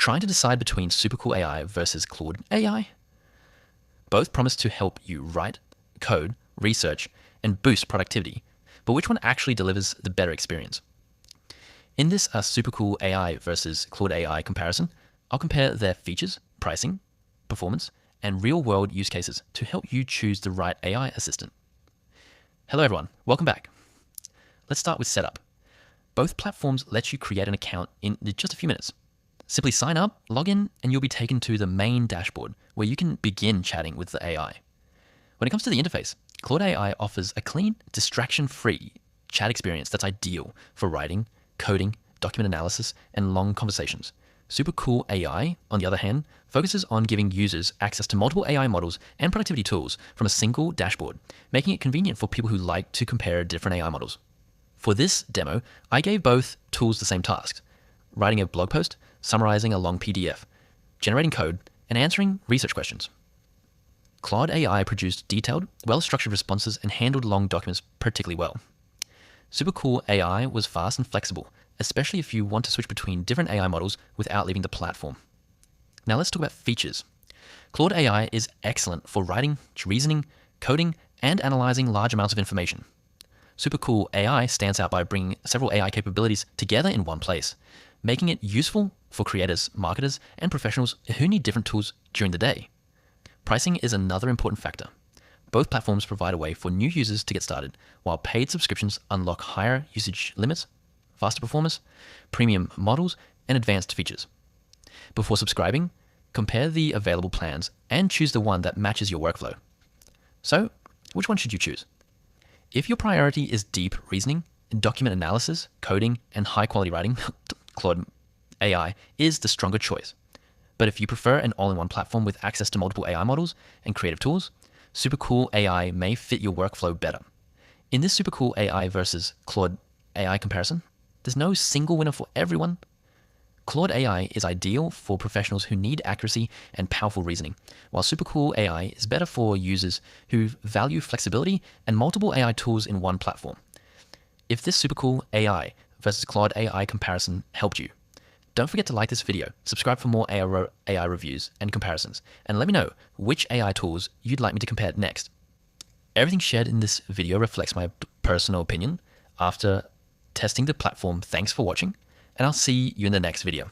Trying to decide between SuperCool AI versus Claude AI? Both promise to help you write, code, research, and boost productivity, but which one actually delivers the better experience? In this SuperCool AI versus Claude AI comparison, I'll compare their features, pricing, performance, and real-world use cases to help you choose the right AI assistant. Hello everyone, welcome back. Let's start with setup. Both platforms let you create an account in just a few minutes. Simply sign up, log in, and you'll be taken to the main dashboard where you can begin chatting with the AI. When it comes to the interface, Claude AI offers a clean, distraction-free chat experience that's ideal for writing, coding, document analysis, and long conversations. SuperCool AI, on the other hand, focuses on giving users access to multiple AI models and productivity tools from a single dashboard, making it convenient for people who like to compare different AI models. For this demo, I gave both tools the same tasks: writing a blog post, summarizing a long PDF, generating code, and answering research questions. Claude AI produced detailed, well-structured responses and handled long documents particularly well. SuperCool AI was fast and flexible, especially if you want to switch between different AI models without leaving the platform. Now let's talk about features. Claude AI is excellent for writing, reasoning, coding, and analyzing large amounts of information. SuperCool AI stands out by bringing several AI capabilities together in one place, making it useful for creators, marketers, and professionals who need different tools during the day. Pricing is another important factor. Both platforms provide a way for new users to get started, while paid subscriptions unlock higher usage limits, faster performance, premium models, and advanced features. Before subscribing, compare the available plans and choose the one that matches your workflow. So, which one should you choose? If your priority is deep reasoning, document analysis, coding, and high-quality writing, Claude AI is the stronger choice. But if you prefer an all-in-one platform with access to multiple AI models and creative tools, SuperCool AI may fit your workflow better. In this SuperCool AI versus Claude AI comparison, there's no single winner for everyone. Claude AI is ideal for professionals who need accuracy and powerful reasoning, while SuperCool AI is better for users who value flexibility and multiple AI tools in one platform. If this SuperCool AI versus Claude AI comparison helped you, don't forget to like this video, subscribe for more AI reviews and comparisons, and let me know which AI tools you'd like me to compare next. Everything shared in this video reflects my personal opinion after testing the platform. Thanks for watching, and I'll see you in the next video.